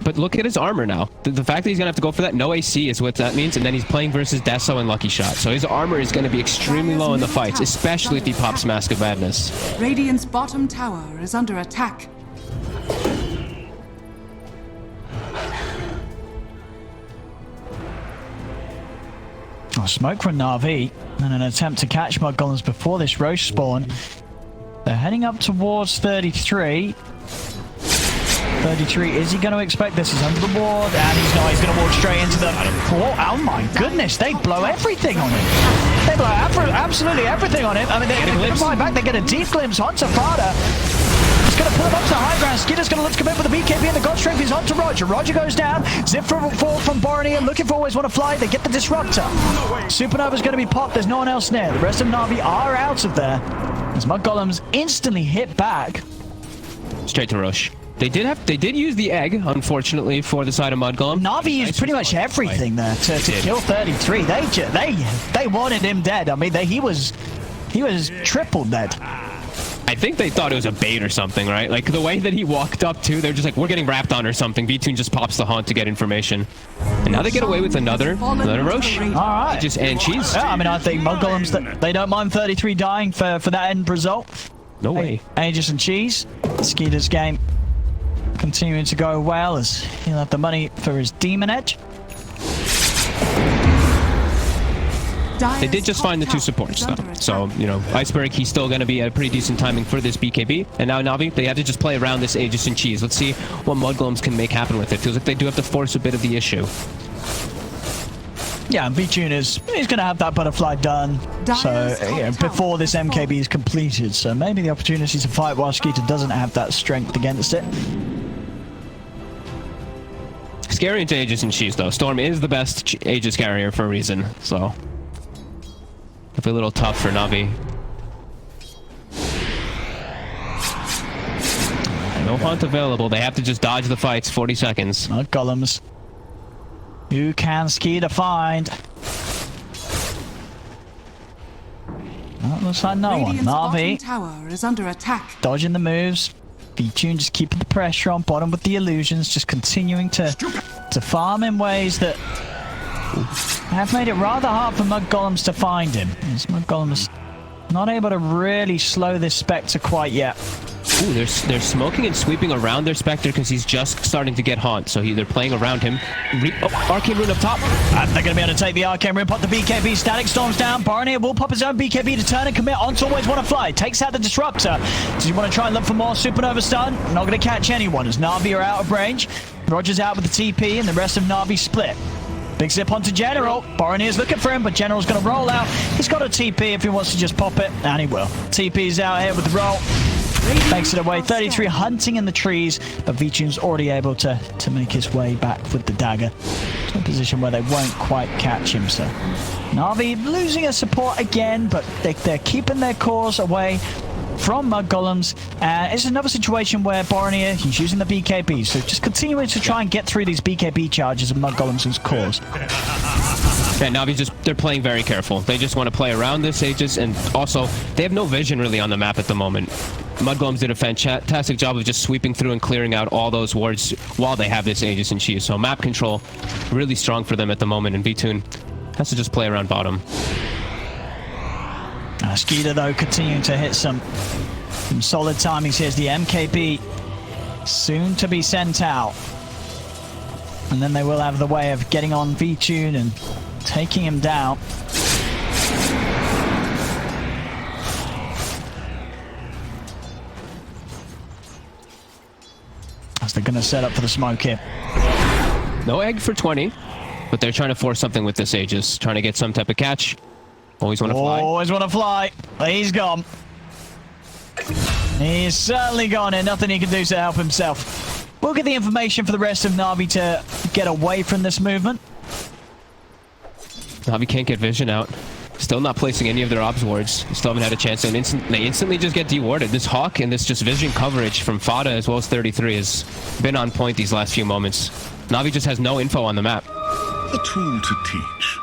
But look at his armor now. The fact that he's going to have to go for that no AC is what that means, and then he's playing versus Deso and Lucky Shot. So his armor is going to be extremely low in the fights, especially if he pops Mask of Madness. Radiant's bottom tower is under attack. Oh, smoke from Navi, and an attempt to catch mudgolems before this Roche spawn. They're heading up towards 33. 33, is he going to expect this? He's under the ward, and he's not. He's going to walk straight into the... Oh my goodness, they blow everything on him. They blow absolutely everything on him. I mean, they get a buy back, they get a deep glimpse onto Fada. Skeeter's going to pull him up to the high ground. Skeeter's going to look to commit with the BKB and the God Strength. He's on to Roger. Roger goes down. Zip forward from Borneo. Looking for always want to fly. They get the Disruptor. Supernova's going to be popped. There's no one else near. The rest of Navi are out of there. As mudgolems instantly hit back. Straight to Roche. They did use the egg, unfortunately, for the side of mudgolem. Navi used pretty much everything there to kill 33. They wanted him dead. I mean, he was triple dead. I think they thought it was a bait or something, right? Like the way that he walked up to, they're just like, we're getting wrapped on or something. V-Tune just pops the haunt to get information. And now they get away with another Roche. All right. And she's... Yeah, I mean, I think mudgolems, they don't mind 33 dying for that end result. No way. Aegis and Cheese. Skeeter's game continuing to go well as he'll have the money for his Demon Edge. They did just find the two supports, though. So, you know, Iceberg, he's still going to be at pretty decent timing for this BKB. And now Navi, they have to just play around this Aegis and Cheese. Let's see what mudgolems can make happen with it. Feels like they do have to force a bit of the issue. Yeah, and V-Tune he's going to have that butterfly done. So, yeah, before this MKB is completed. So maybe the opportunity to fight while Skeeter doesn't have that strength against it. Scary into Aegis and Cheese, though. Storm is the best Aegis carrier for a reason, so... It'll be a little tough for Navi. No haunt available. They have to just dodge the fights. 40 seconds. Mudgolems. Who can Skeeter find? Well, looks like no one. Navi tower is under attack. dodging the moves. V-Tune just keeping the pressure on bottom with the illusions, just continuing to farm in ways that have made it rather hard for mudgolems to find him. As mudgolems not able to really slow this Spectre quite yet. Ooh, they're smoking and sweeping around their Spectre because he's just starting to get haunt. So they're playing around him. Arcane Rune up top. They're going to be able to take the Arcane Rune, pop the BKB. Static Storm's down. Baronier will pop his own BKB to turn and commit on to always want to fly. Takes out the Disruptor. Does he want to try and look for more Supernova stun? Not going to catch anyone as Navi are out of range. Roger's out with the TP and the rest of Navi split. Big zip onto General. Baronier's looking for him, but General's going to roll out. He's got a TP if he wants to just pop it, and he will. TP's out here with the roll. Makes it away. 33 hunting in the trees, but V-Tune's already able to make his way back with the dagger to a position where they won't quite catch him. So Navi losing a support again, but they're keeping their cores away from mudgolems. It's another situation where Boronier, he's using the BKB, so just continuing to try and get through these BKB charges of mudgolems' cores. Yeah, Navi they're playing very careful. They just want to play around this Aegis, and also they have no vision really on the map at the moment. Mudgolems did a fantastic job of just sweeping through and clearing out all those wards while they have this Aegis and Cheese. So map control really strong for them at the moment, and V-Tune has to just play around bottom. Skeeter, though, continuing to hit some solid timings. Here's the MKB soon to be sent out. And then they will have the way of getting on V-Tune and taking him down. As they're going to set up for the smoke here. No egg for 20, but they're trying to force something with this Aegis, trying to get some type of catch. Always want to fly. Always want to fly. He's gone. He's certainly gone, and nothing he can do to help himself. We'll get the information for the rest of Navi to get away from this movement. Navi can't get vision out. Still not placing any of their obs wards. Still haven't had a chance, and they instantly just get dewarded. This Hawk and this just vision coverage from Fada as well as 33 has been on point these last few moments. Navi just has no info on the map. A tool to teach.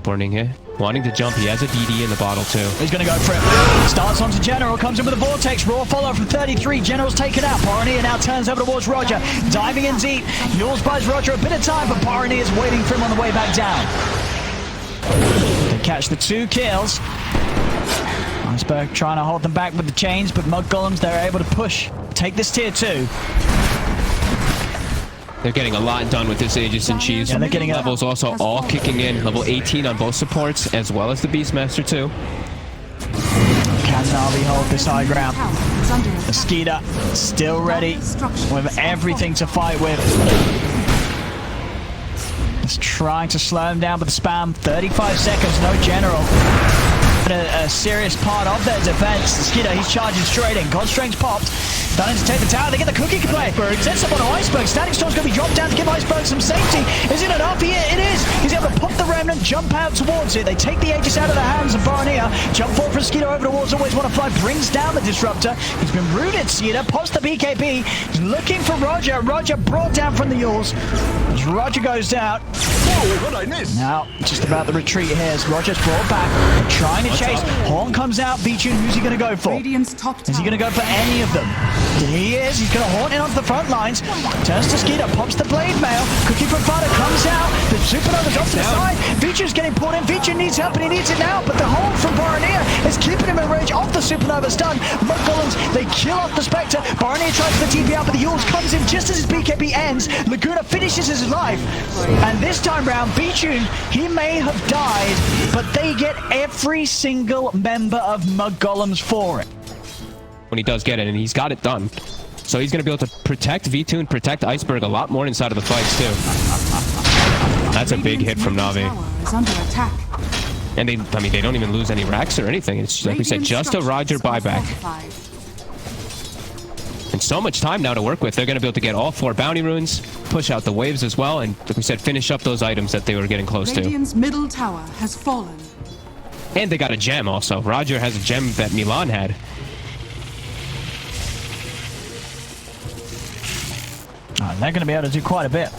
Burning here. Wanting to jump. He has a DD in the bottle, too. He's going to go for it. Starts onto General. Comes in with a Vortex. Raw follow from 33. General's taken out. Baronier now turns over towards Roger. Diving in deep. Yules buys Roger a bit of time, but Baronier is waiting for him on the way back down. They catch the 2 kills. Iceberg trying to hold them back with the chains, but mudgolems, they're able to push. Take this tier 2. They're getting a lot done with this Aegis and Cheese. Yeah, they're getting levels also all kicking in. Level 18 on both supports, as well as the Beastmaster too. Can Navi hold this high ground? The Skeeter still ready with everything to fight with. Just trying to slow him down with the spam. 35 seconds, no General. becoming a serious part of their defense. Skidder, he's charging straight in. Godstreng's popped. Don't entertain the tower. They get the cookie play. Sets up on Iceberg. Static Storm's going to be dropped down to give Iceberg some safety. Is it enough? It is. He's able to pop the Remnant, jump out towards it. They take the Aegis out of the hands of Barnea. Jump forward for Skidder over towards Always Want to Fly. Brings down the Disruptor. He's been rooted, Skidder. Pops the BKB. He's looking for Roger. Roger brought down from the Yules. As Roger goes down. Whoa, what I missed? Now, just about the retreat here as Roger's brought back. Trying to chase. Horn comes out. V-Tune, who's he going to go for? Radiant's top Is he going to go for any of them? He is. He's going to haunt in onto the front lines. Turns to Skidder. Pops the Blade Mail. Cookie from Fada comes out. The Supernova's off to the side. V-Tune's getting pulled in. V-Tune needs help and he needs it now. But the hold from Barnea is keeping him in range off the Supernova stun. Mudgolems, they kill off the Spectre. Barnea tries the TP out, but the Yules comes in just as his BKB ends. Laguna finishes his life. And this time round, V-Tune, he may have died, but they get every single member of Mudgolems for it. When he does get it, and he's got it done. So he's going to be able to protect V-Tune, protect Iceberg a lot more inside of the fights, too. That's a big hit from Navi. Is under attack. And they don't even lose any racks or anything. It's, like we said, just a Roger buyback. And so much time now to work with. They're going to be able to get all 4 bounty runes, push out the waves as well, and like we said, finish up those items that they were getting close to. Radiant's middle tower has fallen. And they got a gem also. Roger has a gem that Milan had. Oh, they're going to be able to do quite a bit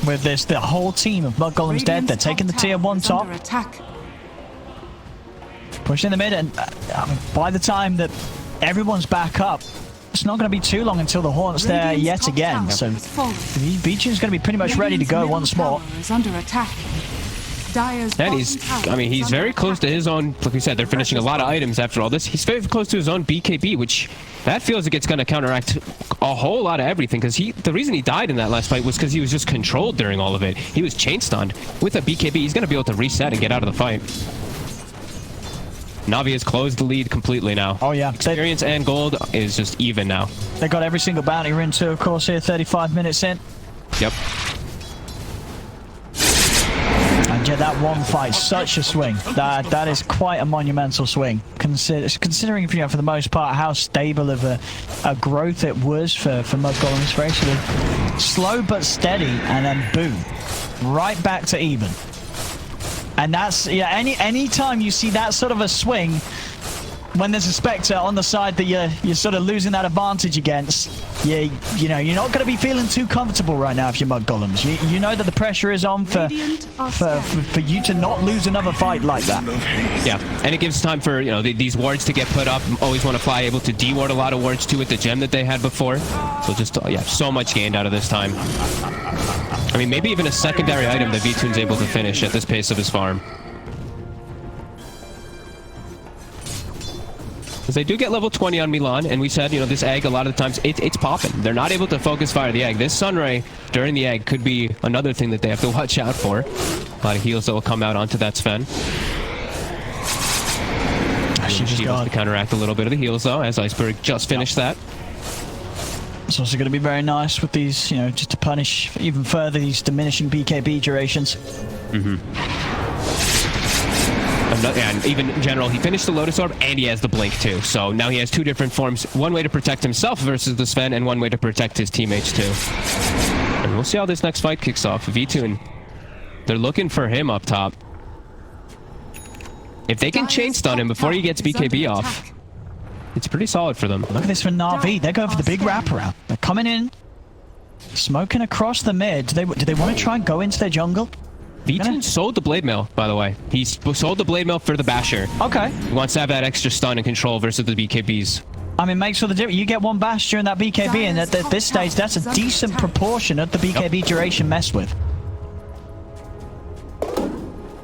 with this. The whole team of Mudgolems dead. They're taking the tier 1 top. Pushing the mid, and I mean, by the time that everyone's back up, it's not going to be too long until the Haunt's there yet again. So V-Tune's going to be pretty much ready to go once more. And he's very close to his own, like we said, they're finishing a lot of items after all this. He's very close to his own BKB, which that feels like it's going to counteract a whole lot of everything, because the reason he died in that last fight was because he was just controlled during all of it. He was chain stunned. With a BKB, he's going to be able to reset and get out of the fight. Navi has closed the lead completely now. Oh, yeah. Experience and gold is just even now. They got every single bounty rune too, of course, here, 35 minutes in. Yep. And yeah, that one fight, such a swing. That is quite a monumental swing. Considering, you know, for the most part, how stable of a growth it was for Mudgolems. Very sort of slow but steady, and then boom, right back to even. And that's, yeah, any time you see that sort of a swing, when there's a Spectre on the side that you're sort of losing that advantage against, you know, you're not going to be feeling too comfortable right now if you're Mudgolems. You know that the pressure is on for you to not lose another fight like that. Yeah, and it gives time for, you know, these wards to get put up. Always Want to Fly able to deward a lot of wards too with the gem that they had before. So just, yeah, so much gained out of this time. I mean, maybe even a secondary item that V-Tune's able to finish at this pace of his farm. Because they do get level 20 on Milan, and we said, you know, this egg, a lot of the times, it's popping. They're not able to focus fire the egg. This Sunray during the egg could be another thing that they have to watch out for. A lot of heals that will come out onto that Sven. She's able to counteract a little bit of the heals, though, as Iceberg just finished that. It's also going to be very nice with these, you know, just to punish even further these diminishing BKB durations. And even in general, he finished the Lotus Orb and he has the Blink too. So now he has 2 different forms. One way to protect himself versus the Sven, and one way to protect his teammates too. And we'll see how this next fight kicks off. V-Tune, they're looking for him up top. If they can chain stun him before he gets BKB off, it's pretty solid for them. Look at this for NAVI. They're going for the big wraparound. They're coming in, smoking across the mid. Do they want to try and go into their jungle? V-Tune sold the Blade Mail, by the way. He sold the Blade Mail for the Basher. Okay. He wants to have that extra stun and control versus the BKBs. I mean, makes all the difference. You get 1 bash during that BKB, and at this stage, that's a decent proportion of the BKB duration messed with.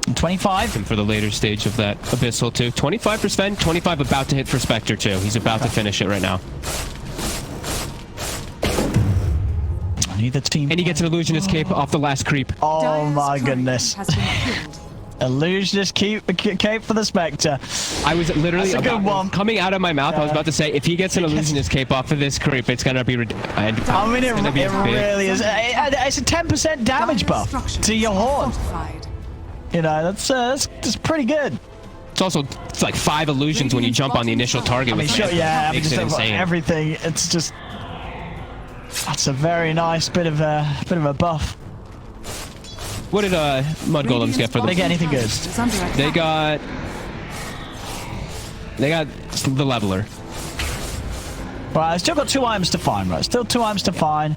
And 25. And for the later stage of that Abyssal too. 25 for Sven, 25 about to hit for Spectre too. He's about to finish it right now. Neither team. And he gets an Illusionist Cape off the last creep. Oh my goodness. Illusionist cape for the Spectre. I was literally coming out of my mouth. I was about to say, if he gets an Illusionist Cape off of this creep, it's gonna be. I mean, it really is. It's a 10% damage buff to your horn. You know, that's pretty good. also like 5 illusions when you jump on the initial target. I mean, with sure, Sven. yeah, I mean, Makes just it insane. everything. It's just that's a very nice bit of a buff. What did mudgolems get for They them? get anything good? They got the leveler. Right, I still got 2 items to find. Right, still 2 items to find.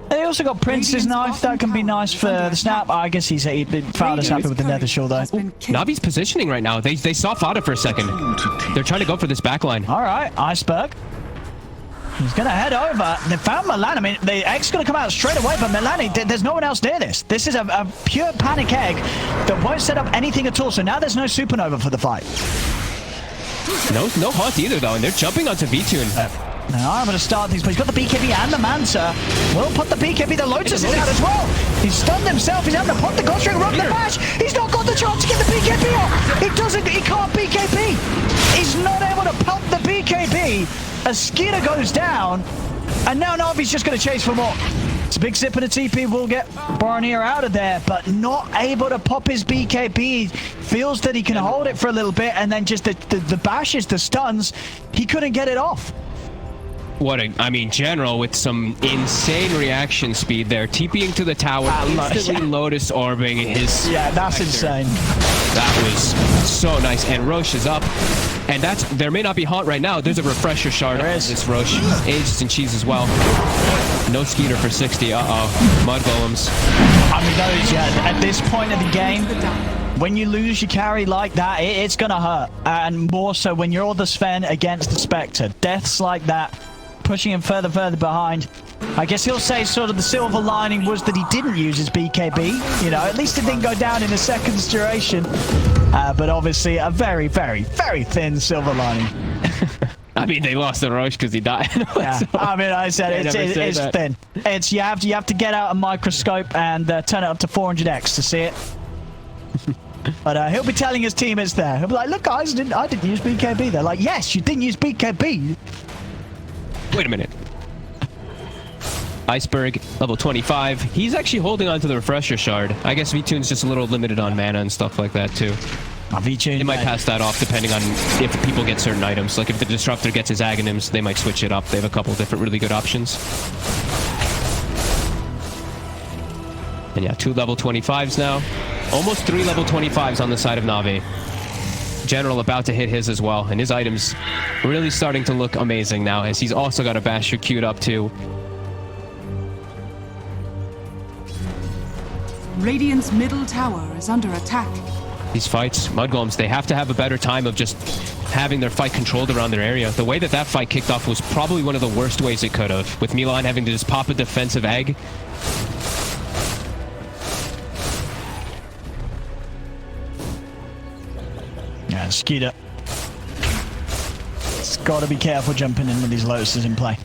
They also got Prince's knife. That can be nice for the snap. I guess he found us happy with the nether shield though. Navi's positioning right now. They saw Fada for a second. They're trying to go for this backline. All right, Iceberg. He's going to head over. They found Milan. I mean, the egg's going to come out straight away, but Milani, there's no one else near this. This is a pure panic egg that won't set up anything at all. So now there's no supernova for the fight. No haunt either, though, and they're jumping onto V-Tune. Now I'm going to start things, but he's got the BKB and the Manta. We'll put the BKB. The Lotus is out as well. He's stunned himself. He's having to put the Ghost Ring, run the bash. He's not got the chance to get the BKB off. He can't BKB. He's not able to pump the BKB. A Skeeter goes down, and now Navi's just going to chase for more. It's a big zip and a TP. Will get Barnier out of there, but not able to pop his BKB. Feels that he can hold it for a little bit, and then just the bashes, the stuns, he couldn't get it off. General with some insane reaction speed there. TPing to the tower, instantly Lotus orbing his... Yeah, that's Spectre. insane. That was so nice. And Roche is up. And there may not be haunt right now. There's a refresher shard on this Roche. Ages and cheese as well. No Skeeter for 60. Mudgolems. I mean, those, at this point of the game, when you lose your carry like that, it's going to hurt. And more so when you're the Sven against the Spectre. Deaths like that, pushing him further behind. I guess he'll say sort of the silver lining was that he didn't use his BKB. You know, at least it didn't go down in a second's duration. But obviously a very, very, very thin silver lining. I mean, they lost the Roche because he died. Yeah, So, I mean, I said it's thin. It's you have to get out a microscope and turn it up to 400x to see it. But he'll be telling his team it's there. He'll be like, look guys, I didn't use BKB. They're like, yes, you didn't use BKB. Wait a minute. Iceberg, level 25. He's actually holding on to the refresher shard. I guess V-Tune's just a little limited on mana and stuff like that too. V-Tune, They might pass that off depending on if people get certain items. Like if the Disruptor gets his Aghanims, they might switch it up. They have a couple different really good options. And yeah, 2 level 25s now. Almost 3 level 25s on the side of Navi. General about to hit his as well. And his items really starting to look amazing now as he's also got a Basher queued up too. Radiant's middle tower is under attack. These fights, Mudgolems, they have to have a better time of just having their fight controlled around their area. The way that fight kicked off was probably one of the worst ways it could have, with Milan having to just pop a defensive egg. Yeah, Skeeter. It's got to be careful jumping in with these Lotuses in play.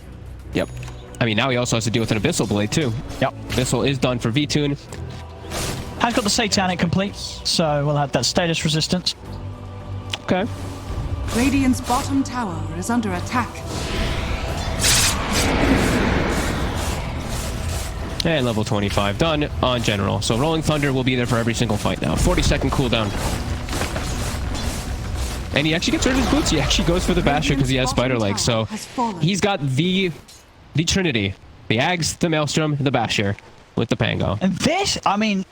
Yep. I mean, now he also has to deal with an Abyssal Blade too. Yep. Abyssal is done for V-Tune. Has got the Satanic complete, so we'll have that status resistance. Okay. Radiant's bottom tower is under attack. And level 25 done on General. So Rolling Thunder will be there for every single fight now. 40-second cooldown. And he actually gets rid of his boots. He actually goes for the Basher because he has Spider Legs. So he's got the Trinity. The Ags, the Maelstrom, the Basher with the Pango. And this, I mean...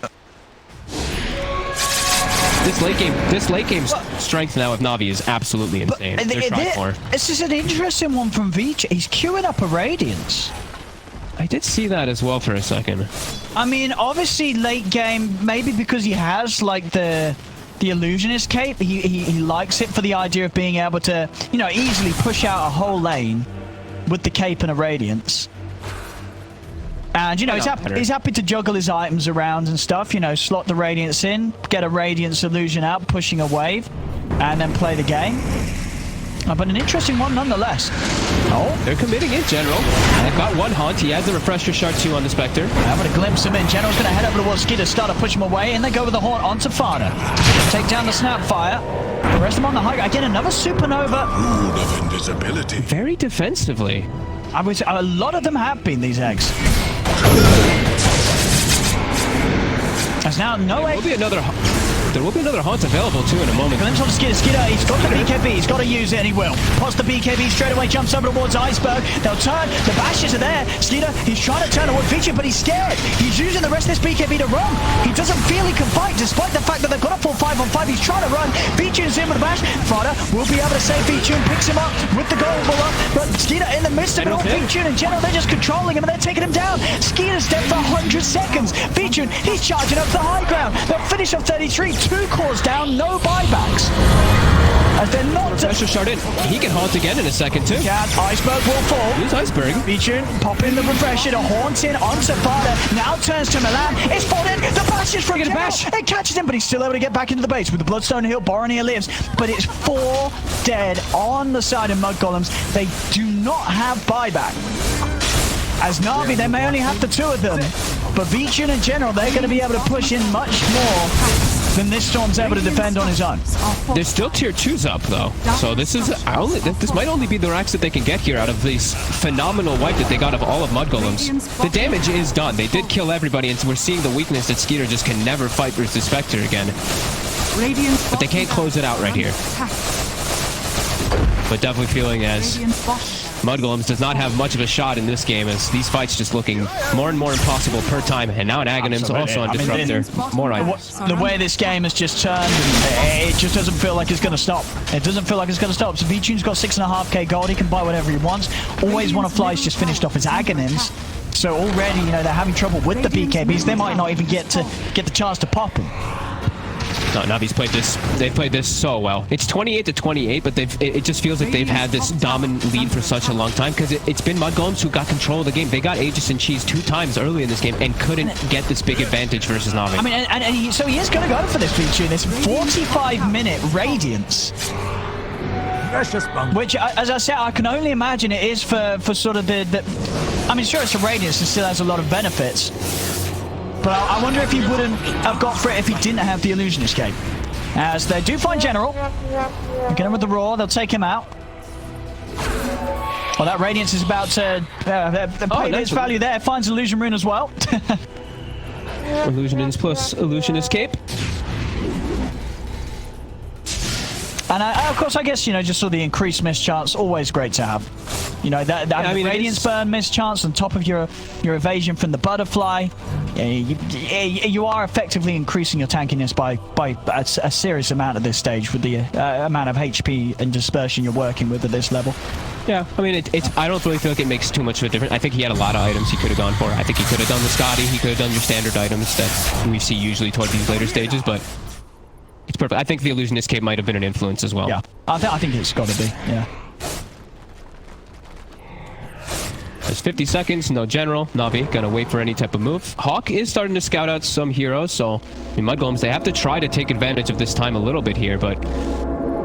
This late game strength now of Navi is absolutely insane. They're trying for. This is an interesting one from Veach. He's queuing up a Radiance. I did see that as well for a second. I mean, obviously late game, maybe because he has like the Illusionist cape, he likes it for the idea of being able to, you know, easily push out a whole lane with the cape and a Radiance. And, you know, he's happy to juggle his items around and stuff, you know, slot the Radiance in, get a Radiance illusion out, pushing a wave, and then play the game. But an interesting one nonetheless. Oh, they're committing in General. They've got one haunt. He has the Refresher Shard 2 on the Spectre. I'm going to glimpse him in. General's going to head over towards Skeeter, start to push him away, and they go with the haunt onto Fada. Take down the Snapfire. The rest of them on the high. Again, another Supernova. Rule of invisibility. Very defensively. I would say a lot of them have been, these eggs. There's now no egg. Will be another. There will be another haunt available too in a moment. Glimpse on Skeeter. Skeeter, he's got the BKB. He's got to use it, and he will. Pots the BKB straight away, jumps over towards Iceberg. They'll turn. The bashes are there. Skeeter, he's trying to turn toward Feature, but he's scared. He's using the rest of this BKB to run. He doesn't feel he can fight, despite the fact that they've got a full 5-on-5. He's trying to run. Feature's in with the bash. Frada will be able to save Feature and picks him up with the goal bullet. But Skeeter in the midst of it all. Feature in general, they're just controlling him and they're taking him down. Skeeter's dead for 100 seconds. Feature, he's charging up the high ground. They'll finish off 33. 2 cores down, no buybacks. As they're not... Pressure shot in. He can haunt again in a second too. Yeah, Iceberg will fall. Who's Iceberg? Feature, popping the refresher to Haunting onto Fada. Now turns to Milan. It's fought in. The bash is from Bash. It catches him, but he's still able to get back into the base with the Bloodstone Hill. Boromir lives, but it's 4 dead on the side of Mudgolems. They do not have buyback. As Navi, they may only have the 2 of them, but Vichun in general, they're going to be able to push in much more than this Storm's able to defend on his own. There's still tier 2s up though, so this might only be the racks that they can get here out of this phenomenal wipe that they got of all of Mudgolems. The damage is done. They did kill everybody, and we're seeing the weakness that Skeeter just can never fight versus Spectre again. But they can't close it out right here. But definitely feeling as Mudgolems does not have much of a shot in this game, as these fights just looking more and more impossible per time. And now an Aghanim's also on Disruptor. More items. The way this game has just turned, it just doesn't feel like it's going to stop. It doesn't feel like it's going to stop. So Vichun's got 6.5k gold. He can buy whatever he wants. Always Wanna Fly's just finished off his Aghanims. So already, you know, they're having trouble with the BKBs. They might not even get the chance to pop them. No, Navi's played this. They've played this so well. It's 28-28, but it just feels like they've had this dominant lead for such a long time, because it's been Mudgolems who got control of the game. They got Aegis and Cheese 2 times early in this game and couldn't get this big advantage versus Navi. I mean, so he is going to go for this feature, this 45-minute Radiance. Which, as I said, I can only imagine it is for sort of the... I mean, sure, it's a Radiance. It still has a lot of benefits. But I wonder if he wouldn't have got for it if he didn't have the Illusion Escape. As they do find General. Get him with the Roar. They'll take him out. Well, that Radiance is about to pay its value there. Finds Illusion Rune as well. Illusion Ins plus Illusion Escape. And of course, I guess, you know, just sort of the increased miss chance, always great to have. You know, Radiance Burn miss chance on top of your evasion from the Butterfly. You are effectively increasing your tankiness by a serious amount at this stage with the amount of HP and dispersion you're working with at this level. Yeah, I mean, I don't really feel like it makes too much of a difference. I think he had a lot of items he could have gone for. I think he could have done the Scotty. He could have done your standard items that we see usually toward these later stages, but it's perfect. I think the Illusion Escape might have been an influence as well. Yeah, I think it's got to be, yeah. There's 50 seconds, no General. Navi gonna wait for any type of move. Hawk is starting to scout out some heroes, so in Mudgolems, they have to try to take advantage of this time a little bit here, but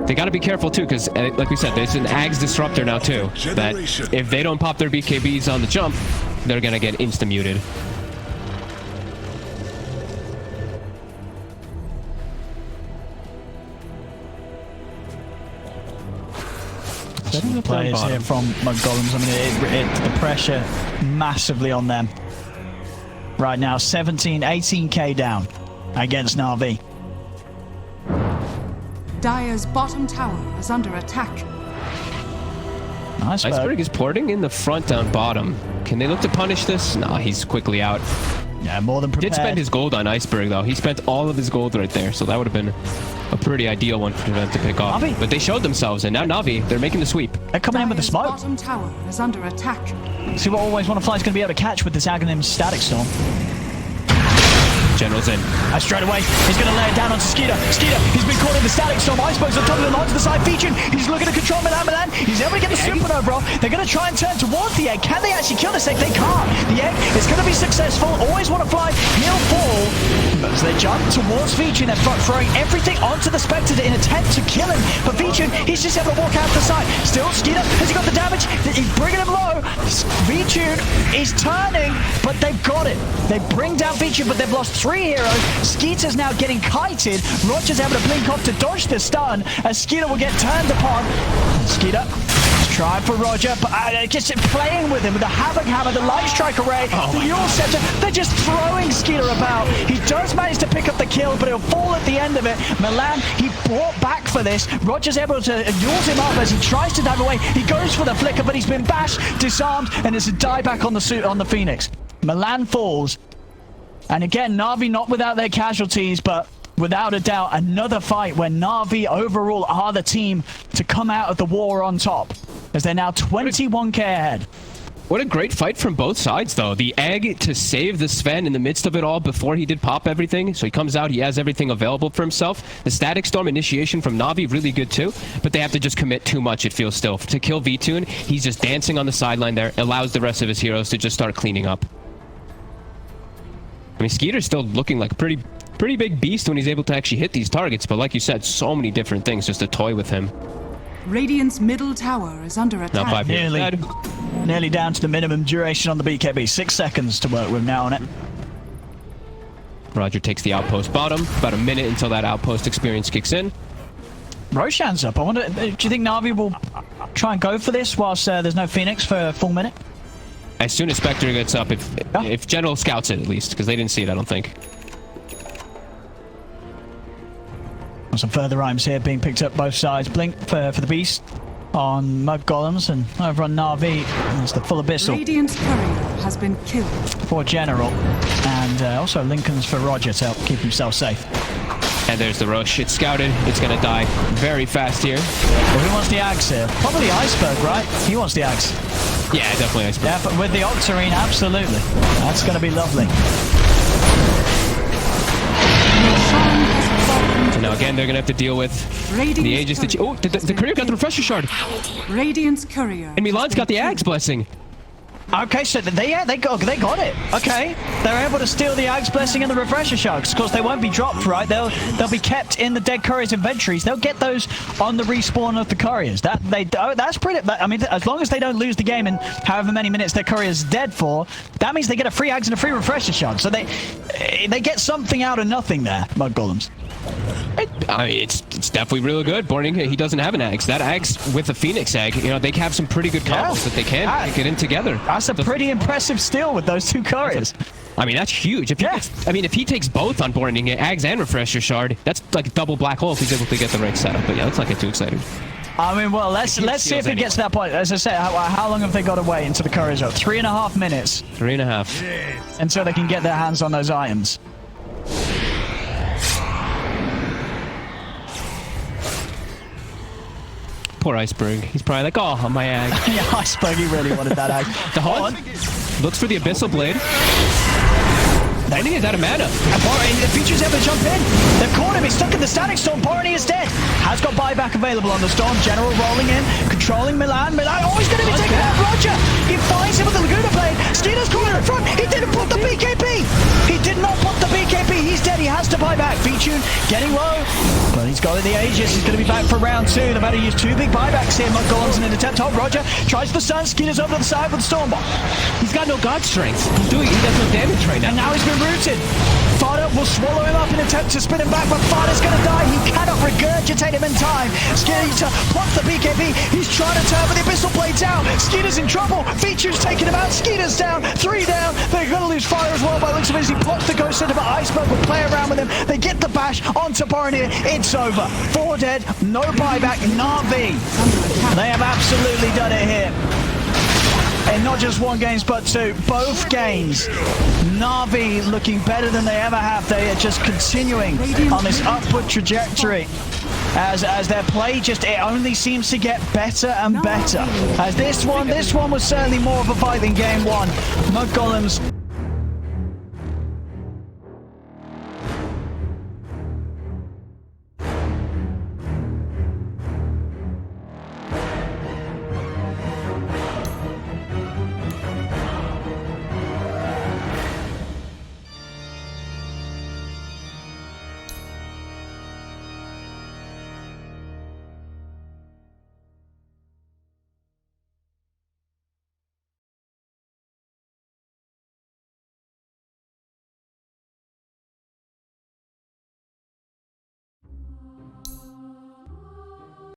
they got to be careful too, because like we said, there's an Ags Disruptor now too, that if they don't pop their BKBs on the jump, they're gonna get insta-muted. Players here from Mudgolems. I mean, the pressure massively on them right now. 18k down against Navi. Dire's bottom tower is under attack. Iceberg is porting in the front down bottom. Can they look to punish this? Nah, he's quickly out. Yeah, more than prepared. Did spend his gold on Iceberg though. He spent all of his gold right there, so that would have been a pretty ideal one for them to pick off. Navi. But they showed themselves, and now Navi, they're making the sweep. They're coming in with the smoke. Bottom tower is under attack. See what Always Wanna Fly is going to be able to catch with this Aghanim's Static Storm. General's in. Straight away, he's going to lay it down onto Skeeter. Skeeter, he's been caught in the Static Storm. Iceberg's on top of the line to the side, featuring. He's looking to control Milan. He's able to get the Supernova off. They're going to try and turn towards the egg. Can they actually kill this egg? They can't. The egg is going to be successful. Always Wanna Fly. He'll fall. But as they jump towards Featuring, they're throwing everything onto the Spectre in attempt to kill him. But Featuring, he's just able to walk out to the side. Still, Skeeter, has he got the damage? He's bringing him low. Featuring is turning, but they've got it. They bring down Featuring, but they've lost 3 heroes. Skeeter's now getting kited. Roger's able to blink off to dodge the stun as Skeeter will get turned upon. Skeeter Try for Roger, but just playing with him with the Havoc Hammer, the Light Strike Array, the Yule Scepter. They're just throwing Skeeter about. He does manage to pick up the kill, but he'll fall at the end of it. Milan, he brought back for this. Roger's able to use him up as he tries to dive away. He goes for the flicker, but he's been bashed, disarmed, and it's a dieback on the Phoenix. Milan falls. And again, Na'Vi not without their casualties, but without a doubt, another fight where Na'Vi overall are the team to come out of the war on top, as they're now 21k ahead. What a great fight from both sides, though. The egg to save the Sven in the midst of it all before he did pop everything. So he comes out, he has everything available for himself. The Static Storm initiation from Na'Vi, really good too. But they have to just commit too much, it feels still. To kill V-Tune, he's just dancing on the sideline there. Allows the rest of his heroes to just start cleaning up. I mean, Skeeter's still looking like a pretty big beast when he's able to actually hit these targets. But like you said, so many different things just to toy with him. Radiant's middle tower is under attack. Now 5 years dead. Nearly down to the minimum duration on the BKB. 6 seconds to work with now on it. Roger takes the outpost bottom. About a minute until that outpost experience kicks in. Roshan's up. I wonder, do you think Na'Vi will try and go for this whilst there's no Phoenix for a full minute? As soon as Spectre gets up, if General scouts it at least, because they didn't see it, I don't think. Some further rhymes here being picked up both sides. Blink for the Beast on mudgolems, and over on Na'Vi, there's the full abyssal. Radiant's courier has been killed. For General, and also Lincoln's for Roger to help keep himself safe. And there's the rush. It's scouted. It's going to die very fast here. Well, who wants the Axe here? Probably Iceberg, right? He wants the Axe. Yeah, definitely Iceberg. Yeah, but with the Octarine, absolutely. That's going to be lovely. So now again, they're going to have to deal with the Aegis. Oh, the courier got the refresher shard. Radiant's courier. And Milan's got the Axe Blessing. Okay, so they got it. Okay, they're able to steal the Axe Blessing and the Refresher Sharks. Of course, they won't be dropped, right? They'll be kept in the dead couriers' inventories. They'll get those on the respawn of the couriers. That's pretty. I mean, as long as they don't lose the game in however many minutes their courier's dead for, that means they get a free Axe and a free Refresher Shard. So they get something out of nothing there, Mudgolems. I mean, it's definitely really good. Borning, he doesn't have an Axe. That Axe with the Phoenix Egg, you know, they have some pretty good combos that they can get in together. That's a pretty impressive steal with those two couriers. I mean, that's huge. If he takes both on Borning, Axe and Refresher Shard, that's like a double black hole if he's able to get the right setup. But yeah, let's not get too excited. I mean, well, let's see if it gets to that point. As I said, how long have they got to wait until the couriers are? 3.5 minutes. 3.5. Until they can get their hands on those items. Poor Iceberg. He's probably like, oh, my Ag. Yeah, Iceberg, he really wanted that Ag. The Hunt looks for the Abyssal Blade. Borny is out of mana. The feature's able to jump in. They've caught him. He's stuck in the Static Storm. Borny is dead. Has got buyback available on the Storm. General rolling in, controlling Milan. Oh, he's going to be taken out. Roger. He finds him with the Laguna Blade. Skeeter's caught in front. He didn't put the BKB. He did not put the BKB. He's dead. He has to buy back. V-Tune getting low. But he's got the Aegis. He's going to be back for round 2. They've had to use 2 big buybacks here. Mudgolems in an attempt. Oh, Roger tries the stun. Skeeter's over to the side with the Stormbot. He's got no god strength. He does no damage right now. And now he's been rooted. Fada will swallow him up in an attempt to spin him back, but Fada's going to die. He cannot regurgitate him in time. Skeeter blocks the BKB. He's trying to turn, but the Abyssal Blade's out. Skeeter's in trouble. Feature's taking him out. Skeeter's down. 3 down. They're going to lose fire as well by the looks of it as he blocks the Ghost Center, but Iceberg will play around with him. They get the bash onto Boromir. It's over. 4 dead. No buyback. Na'Vi. They have absolutely done it here. And not just 1 game, but 2. Both games. Na'Vi looking better than they ever have. They are just continuing on this upward trajectory. As their play it only seems to get better and better. As this one was certainly more of a fight than game 1. Mudgolems